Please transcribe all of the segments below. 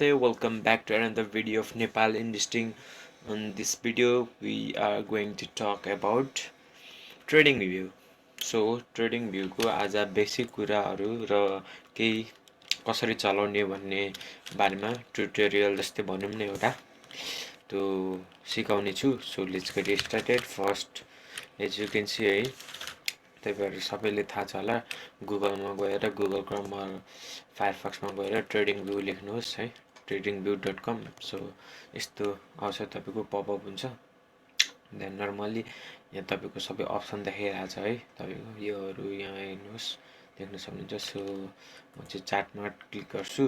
Namaste, welcome back to another video of Nepal investing. On this video, we are going to talk about TradingView. So TradingView को आज basic कुराहरु र केही कसरी चलाउने भन्ने बारेमा ट्युटोरियल जस्तै भनौं न एउटा त्यो सिकाउने छु. So let's get started. First, as you can see है तपाईहरु सबैले थाहा छ होला गुगलमा गएर गुगल क्रोममा फायरफक्समा गएर ट्रेडिङभ्यू लेख्नुहोस् है tradingview.com. सो यस्तो आउँछ तपाईको पपअप हुन्छ. देन नर्मली यहाँ तपाईको सबै अप्सन देखाइरहेछ है तपाईको योहरु यहाँ हेर्नुहोस् देख्न सक्नुहुन्छ. सो म चाहिँ चार्टमा क्लिक गर्छु.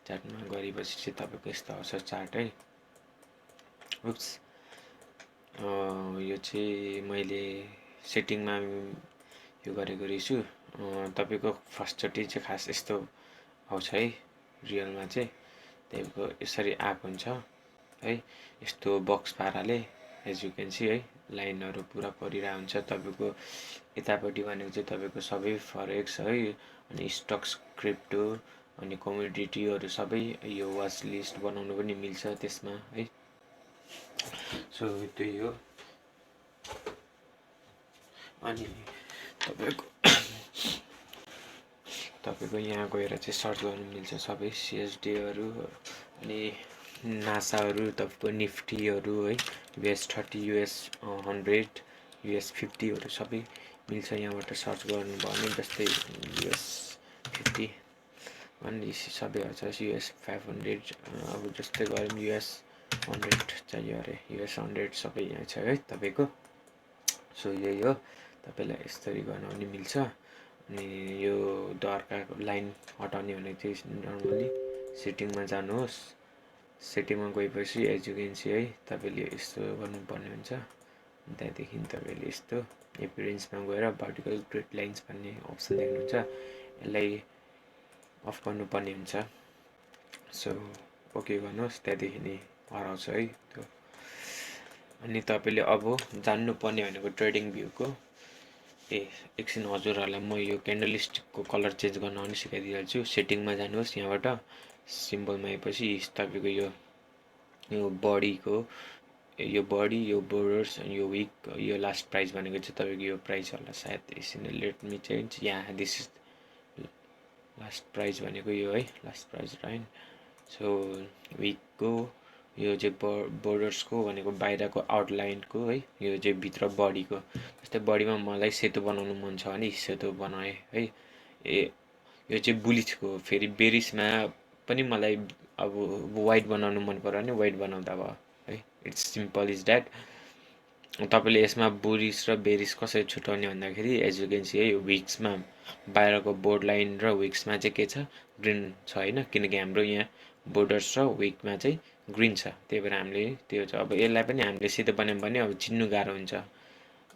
चार्टमा गरेपछि चाहिँ तपाईको यस्तो आउँछ चार्ट है. उप्स यो चाहिँ मैले सेटिङमा यो गरेको रहेछु. तपाईको फर्स्ट चोटी चाहिँ खास यस्तो आउँछ है रियलमा चाहिँ तपाईको यसरी आएको हुन्छ है यस्तो बक्स पाराले. एज यु क्यान सी है लाइनहरु पुरा परिरहेको हुन्छ. तपाईको यतापट्टि भनेको चाहिँ तपाईको सबै फरेक्स है अनि स्टक्स क्रिप्टो अनि कमोडिटीहरु सबै यो वाच लिस्ट बनाउनु पनि मिल्छ त्यसमा है. सो त्यही हो. अनि तपाईको यहाँ गएर चाहिँ सर्च गर्नु मिल्छ सबै सीएसडी हरु अनि नासाहरु तपाईको निफ्टीहरु है US30 US100 US50 हरु सबै मिल्छ. यहाँबाट सर्च गर्नु भयो भने जस्तै US50 अनि सबै आउँछ. US500 अब जस्तै गरौँ US100 चाहियो अरे US100 सबै यहाँ छ है तपाईको. सो यही हो तपाईलाई यसरी गर्न पनि मिल्छ. अनि यो डरका लाइन हटाउने भने चाहिँ नर्मली सेटिङमा जानुहोस्. सेटिङमा गएपछि एज यु क्यान सी है तपाईले यस्तो गर्नुपर्ने हुन्छ. त्यहाँदेखि तपाईले यस्तो एपियरेन्समा गएर भर्टिकल ग्रिड लाइन्स भन्ने अप्सन देख्नुहुन्छ. यसलाई अफ गर्नुपर्ने हुन्छ. सो ओके गर्नुहोस्. त्यहाँदेखि नि हराउँछ है त्यो. अनि तपाईले अब जान्नुपर्ने भनेको ट्रेडिङ भ्यूको एकछिन हजुरहरुलाई म यो क्यान्डलस्टिकको कलर चेन्ज गर्न पनि सिकाइदिन्छु. सेटिङमा जानुहोस्. यहाँबाट सिम्बलमा आएपछि तपाईको यो बडीको यो बडी यो बोर्डर्स अनि यो विक यो लास्ट प्राइस भनेको चाहिँ तपाईको यो प्राइस होला सायद. एकछिन लेट मी चेन्ज. यहाँ दिस इज लास्ट प्राइस भनेको यो है लास्ट प्राइस राइट. सो विकको यो चाहिँ बोर्डर्सको भनेको बाहिरको आउटलाइनको है यो चाहिँ भित्र बडीको. जस्तै बडीमा मलाई सेतो बनाउनु मन छ भने सेतो बनाए है. यो चाहिँ बुलिशको फेरि बेरिसमा पनि मलाई अब व्हाइट बनाउनु मन पर्यो भने व्हाइट बनाउँदा भयो है. It's simple is that. तपाईले यसमा बुलिश र बेरिस कसरी छुटाउने भन्दाखेरि एज यु क्यान सी है विक्समा बाहिरको बोर्ड लाइन र विक्समा चाहिँ के छ ग्रीन छ हैन किनकि हाम्रो यहाँ बोर्डर्स र विकमा चाहिँ ग्रीन छ. त्यही भएर हामीले त्यो छ. अब यसलाई पनि हामीले सिधै बनायौं भने अब चिन्नु गाह्रो हुन्छ.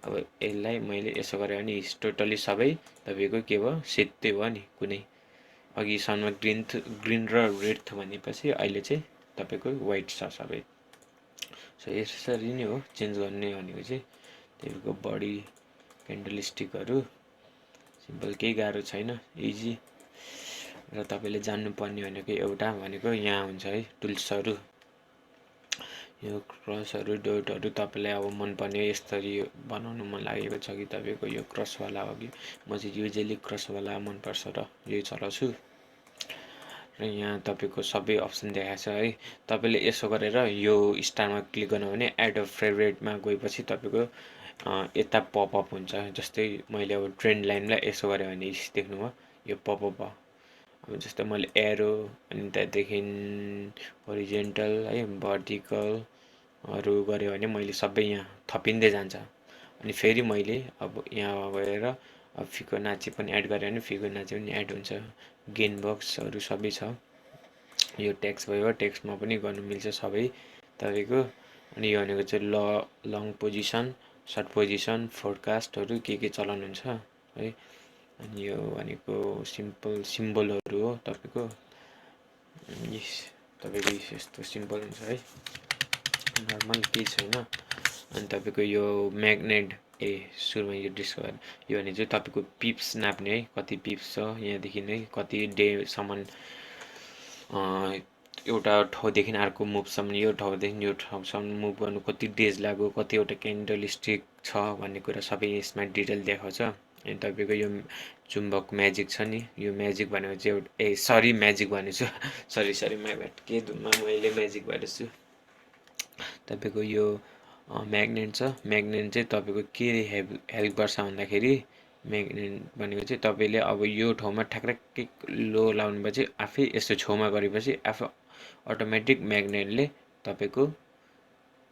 अब यसलाई मैले यसो गरे भने टोटली सबै तपाईको के भयो सेतै भयो नि. कुनै अघि सम्म ग्रीन र रेड थियो भनेपछि अहिले चाहिँ तपाईको व्हाइट छ सबै. सो यसरी नै हो चेन्ज गर्ने भनेको चाहिँ तपाईको बडी क्यान्डलस्टिकहरु सिम्पल केही गाह्रो छैन इजी. र तपाईले जान्नुपर्ने भनेको एउटा भनेको यहाँ हुन्छ है टुल्सहरु यो क्रसहरु डटहरु तपाईलाई अब मन पर्ने यसरी बनाउनु मन लागेको छ कि तपाईको यो क्रस वाला हो कि म चाहिँ युजुअली क्रस वाला मन पर्छ र यही चलाउँछु. र यहाँ तपाईको सबै अप्सन देखाएको छ है. तपाईले यसो गरेर यो स्टारमा क्लिक गर्नु भने एड अ फेभरेटमा गएपछि तपाईको यता पपअप हुन्छ. जस्तै मैले अब ट्रेन्ड लाइनलाई यसो गरे भने देख्नुभयो यो पपअप भयो. अब जस्तै मैले एरो अनि त्यहाँदेखि होरिजेन्टल है भर्टिकलहरु गरे भने मैले सबै यहाँ थपिँदै जान्छ. अनि फेरि मैले अब यहाँ गएर अब फिबोनाची पनि एड गरे भने फिबोनाची पनि एड हुन्छ. गेन बक्सहरु सबै छ. यो टेक्स्ट भयो टेक्स्टमा पनि गर्नु मिल्छ सबै तपाईको. अनि यो भनेको चाहिँ लङ पोजिसन सर्ट पोजिसन फोरकास्टहरु के चलाउनुहुन्छ है. अनि यो भनेको सिम्पल सिम्बलहरु हो तपाईको. यस तपाईको यस्तो सिम्पल हुन्छ है नर्मल केही छैन. अनि तपाईको यो म्याग्नेट सुरुमा यो डिस्कभर यो भने चाहिँ तपाईको पिप्स नाप्ने है कति पिप्स छ यहाँदेखि नै कति डे सम्म एउटा ठाउँदेखि अर्को मुभसम्म यो ठाउँदेखि यो ठाउँसम्म मुभ गर्नु कति डेज लाग्यो, कतिवटा क्यान्डलस्टिक छ भन्ने कुरा सबै यसमा डिटेल देखाउँछ। अनि तपाईँको यो चुम्बक म्याजिक छ नि, यो म्याजिक भनेको चाहिँ एउटा सरी म्याजिक भनेछु सरी माई ब्याड, के धुनमा मैले म्याजिक भनेछु। तपाईँको यो म्याग्नेट छ। म्याग्नेट चाहिँ तपाईँको के हेल्प गर्छ भन्दाखेरि म्याग्नेट भनेको चाहिँ तपाईँले अब यो ठाउँमा ठ्याक्कै लो लाउनुभएपछि आफै यस्तो छेउमा गरेपछि आफै अटोमेटिक म्याग्नेटले तपाईँको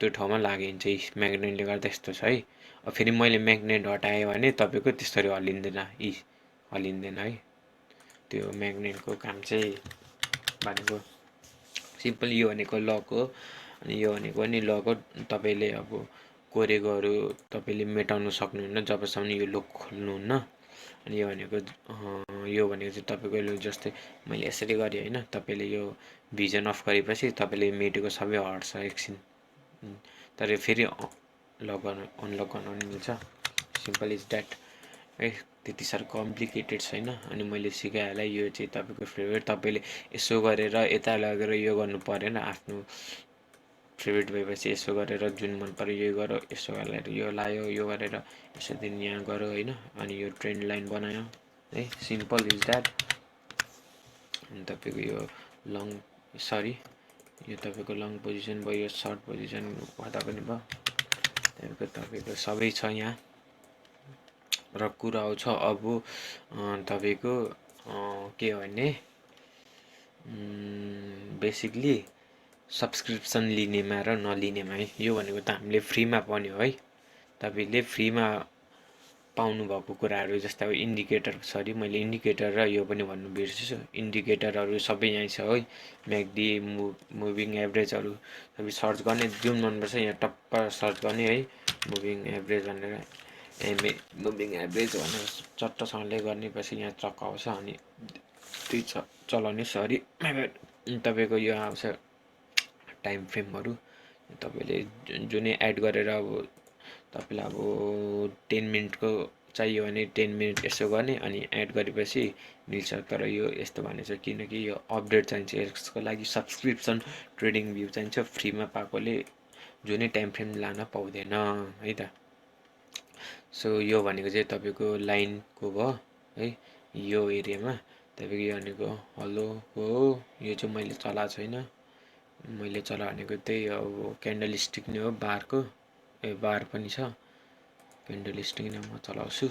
त्यो ठाउँमा लागिन्छ। म्याग्नेटले गर्दा यस्तो छ है। अब फेरि मैले म्याग्नेट हटाएँ भने तपाईँको त्यसरी हल्लिँदैन, हल्लिँदैन है। त्यो म्याग्नेटको काम चाहिँ भनेको सिम्पल यो भनेको लक हो। अनि यो भनेको नि लक हो। तपाईँले अब कोरेकोहरू तपाईँले मेटाउन सक्नुहुन्न जबसम्म यो लक खोल्नुहुन्न। अनि यो भनेको चाहिँ तपाईँको जस्तै मैले यसरी गरेँ होइन, तपाईँले यो भिजन अफ गरेपछि तपाईँले मेटेको सबै हट्छ एकछिन, तर फेरि लक गर्न अनलक गर्न पनि मिल्छ। सिम्पल इज द्याट है, त्यति साह्रो कम्प्लिकेटेड छैन। अनि मैले सिकाइहालेँ, यो चाहिँ तपाईँको फेभरेट। तपाईँले यसो गरेर यता लगेर यो गर्नु परेन, आफ्नो फेभरेट भएपछि यसो गरेर जुन मन पर्यो यो गर, यसो गरेर यो लायो, यो गरेर यसो दिन यहाँ गऱ्यो होइन। अनि यो ट्रेन्ड लाइन बनायो है, सिम्पल इज द्याट। अनि तपाईँको यो यो तपाईँको लङ पोजिसन भयो, यो सर्ट पोजिसन गर्दा पनि भयो। तपाईँको सबै छ यहाँ। र कुरा आउँछ अब तपाईँको के हो भने बेसिकली सब्सक्रिप्सन लिनेमा र नलिनेमा है। यो भनेको त हामीले फ्रीमा पाउने हो है। तपाईँले फ्रीमा पाउनुभएको कुराहरू जस्तै अब इन्डिकेटर, मैले इन्डिकेटर र यो पनि भन्नु बिर्सेछु। इन्डिकेटरहरू सबै यहाँ छ है। म्याकडी, मुभिङ एभरेजहरू तपाईँ सर्च गर्ने, जुन मनपर्छ यहाँ टप्प सर्च गर्ने है। मुभिङ एभरेज भनेर मुभिङ एभरेज भनेर चट्टसँगले गर्नेपछि यहाँ चक्क आउँछ। अनि त्यही चलाउने तपाईँको यो आउँछ टाइम फ्रेमहरू। तपाईँले जुनै एड गरेर अब तपाईँलाई अब 10 मिनटको चाहियो भने 10 मिनट यसो गर्ने, अनि एड गरेपछि मिल्छ। तर यो यस्तो भनेछ किनकि यो अपडेट चाहिन्छ, यसको लागि सब्सक्रिप्सन ट्रेडिङ भ्यू चाहिन्छ। फ्रीमा पाएकोले जुनै टाइम फ्रेम लान पाउँदैन है त। सो यो भनेको चाहिँ तपाईँको लाइनको भयो है। यो एरियामा तपाईँको यो भनेको हेलो हो, यो चाहिँ मैले चलाएको छैन। मैले चला भनेको त्यही अब क्यान्डल स्टिक नै हो, बारको बार पनि छ, क्यान्डल स्टिक नै म चलाउँछु।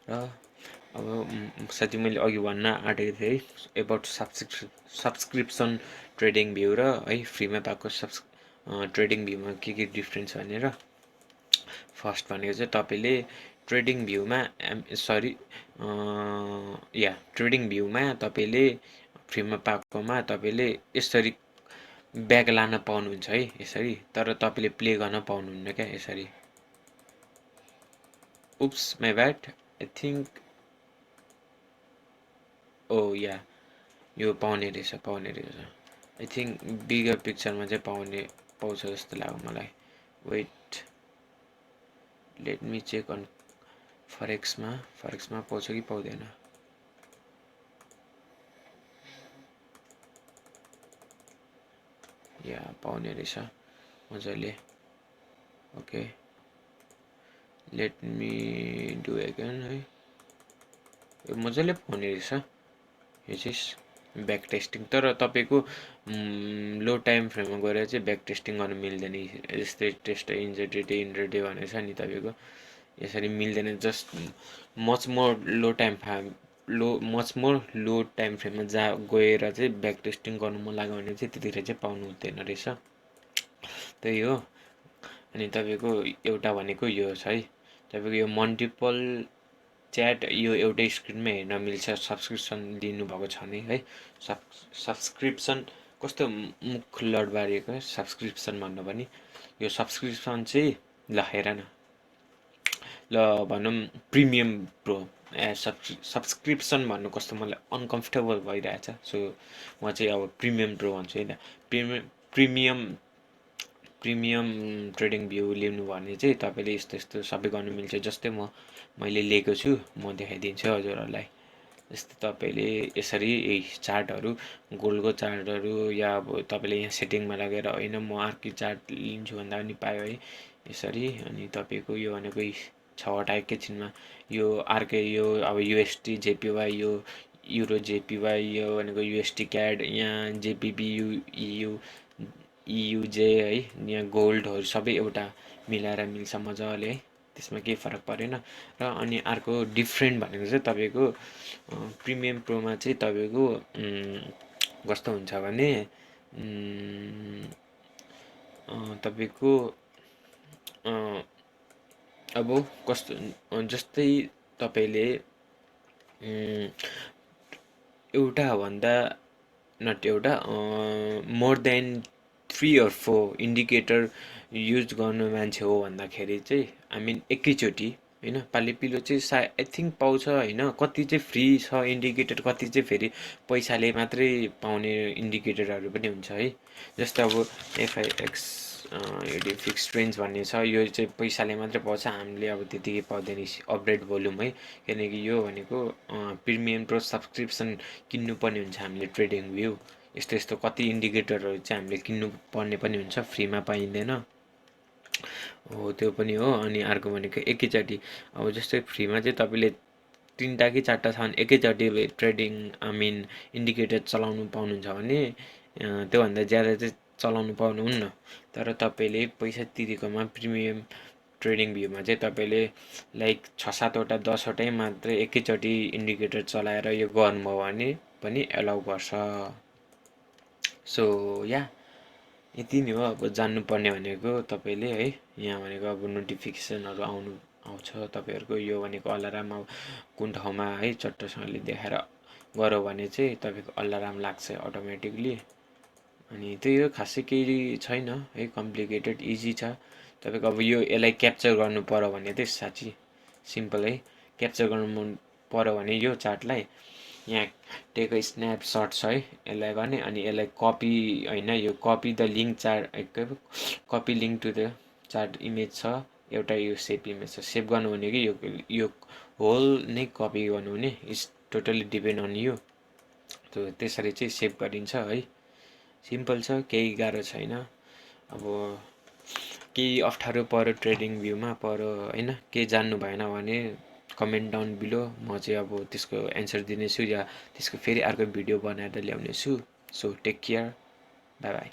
र अब साथी मैले अघि भन्न आँटेको थिएँ है एबाउट सब्सक्रिप्सन ट्रेडिङ भ्यू र है फ्रीमा पाएको ट्रेडिङ भ्यूमा के डिफ्रेन्स भनेर। फर्स्ट भनेको चाहिँ तपाईँले ट्रेडिङ भ्यूमा ट्रेडिङ भ्यूमा तपाईँले फ्रीमा पाएकोमा तपाईँले यसरी ब्याग लान पाउनुहुन्छ है यसरी, तर तपाईँले प्ले गर्न पाउनुहुन्न क्या यसरी। उप्स माई ब्याड, आई थिङ्क यो पाउने रहेछ। आई थिङ्क बिगर पिक्चरमा चाहिँ पाउँछ जस्तो लाग्यो मलाई। Wait, let me check on फरेक्समा पाउँछ कि पाउँदैन। या पाउने रहेछ मजाले। Okay, let me do again है। यो मजाले पाउने रहेछ यो चाहिँ ब्याक टेस्टिङ। तर तपाईँको लो टाइम फ्रेममा गएर चाहिँ ब्याक टेस्टिङ गर्नु मिल्दैन। यस्तै टेस्ट इन्ट्राडे भनेको छ नि तपाईँको, यसरी मिल्दैन। जस्ट मच मोर लो टाइम फ्रेममा गएर चाहिँ ब्याक टेस्टिङ गर्नु मन लाग्यो भने चाहिँ त्यतिखेर चाहिँ पाउनु हुँदैन रहेछ। त्यही हो। अनि तपाईँको एउटा भनेको यो छ है, तपाईँको यो मल्टिपल च्याट यो एउटै स्क्रिनमै हेर्न मिल्छ सब्सक्रिप्सन लिनुभएको छ भने है। सब्सक्रिप्सन कस्तो मुख लडबारेको है सब्सक्रिप्सन भन्नु पनि। यो सब्सक्रिप्सन चाहिँ ल हेर न, ल भनौँ प्रिमियम प्रो सब्सक्रिप्सन भन्नु कस्तो मलाई अनकम्फर्टेबल भइरहेछ। सो म चाहिँ अब प्रिमियम प्रो भन्छु है त। प्रिमियम ट्रेडिङ भ्यू लिनु भने चाहिँ तपाईँले यस्तो सबै गर्नु मिल्छ। जस्तै मैले लिएको छु, म देखाइदिन्छु हजुरहरूलाई। जस्तै तपाईले यसरी चार्टहरु गोल्डको चार्टहरु या अब तपाईले यहाँ सेटिङमा लगेर हैन म अर्कै चार्ट लिन्छु भन्दा पनि पायो है यसरी। अनि तपाईको यो भनेको 6वटा एकैछिनमा यो अर्कै यो अब USD JPY यो युरो JPY यो भनेको USD CAD यहाँ JPB EUJ है यहाँ गोल्डहरु सबै एउटा मिलाएर मिल्छ मजाले है, त्यसमा केही फरक परेन। र अनि अर्को डिफरेन्ट भनेको चाहिँ तपाईको प्रिमियम प्रोमा चाहिँ तपाईको कस्तो हुन्छ भने तपाईको अब कस्तो जस्तै तपाईले एउटा भन्दा नट एउटा more than 3 or 4 indicator use गर्नु मान्छे हो भन्दाखेरि चाहिँ आई मिन एकैचोटी हैन पाले पिलो चाहिँ आई थिंक पाउँछ हैन। कति चाहिँ फ्री छ इन्डिकेटर, कति चाहिँ फेरि पैसाले मात्रै पाउने इन्डिकेटरहरु पनि हुन्छ है। जस्तै अब FIX फिक्स रेन्ज भन्ने छ, यो चाहिँ पैसाले मात्रै पाउँछ, हामीले अब त्यतिकै पाउँदैन अपडेट भोल्युम है। किनकि यो भनेको प्रिमियम प्रो सब्सक्रिप्सन किन्नुपर्ने हुन्छ हामीले ट्रेडिङ भ्यू। यस्तो यस्तो कति इन्डिकेटरहरु चाहिँ हामीले किन्नु पर्ने पनि हुन्छ, फ्रीमा पाइँदैन हो त्यो पनि हो। अनि अर्को भनेको एकैचोटी अब जस्तै फ्रीमा चाहिँ तपाईले 3टा कि 4टा छ भने एकैचोटी ट्रेडिङ आई मिन इन्डिकेटर चलाउनु पाउनुहुन्छ भने त्यो भन्दा ज्यादा चाहिँ चलाउनु पाउनुहुन्न। तर तपाईले पैसा तिरेकोमा प्रिमियम ट्रेडिङ भ्यूमा चाहिँ तपाईले लाइक 6-7 वटा 10 वटै मात्रै एकैचोटी इन्डिकेटर चलाएर यो गर्नुभयो भने पनि एलाउ गर्छ। सो या यति नै हो अब जान्नुपर्ने भनेको तपाईले है। यहाँ भनेको अब नोटिफिकेसनहरु आउँछ तपाईहरुको, यो भनेको अलार्म अब कुन ठाउँमा है चट्टसँगले देखाएर गर्यो भने चाहिँ तपाईको अलार्म लाग्छ अटोमेटिकली। अनि त्यही हो, खासै केही छैन है, कम्प्लिकेटेड इजी छ। तपाईको अब यो यसलाई क्याप्चर गर्नु पर्यो भने चाहिँ साच्चै सिम्पल है। क्याप्चर गर्नु मन पर्यो भने यो चार्टलाई यहाँ टेक अ स्न्यापशट छ है, यसलाई गर्ने अनि यसलाई कपी हैन यो copy the link chart copy link to the chart image छ, एउटा यो सेभ इमेज छ। सेभ गर्नु भने कि यो होल नै कपी गर्नु भने is totally depend on you. त्यो त्यसरी चाहिँ सेभ गरिन्छ है। सिम्पल छ, केही गाह्रो छैन। अब केही अप्ठ्यारो पर्यो ट्रेडिङ भ्यूमा पर्यो हैन, केही जान्नु भएन भने कमेन्ट डाउन बिलो, म चाहिँ अब त्यसको एन्सर दिनेछु या त्यसको फेरि अर्को भिडियो बनाएर ल्याउनेछु। So take care, bye by.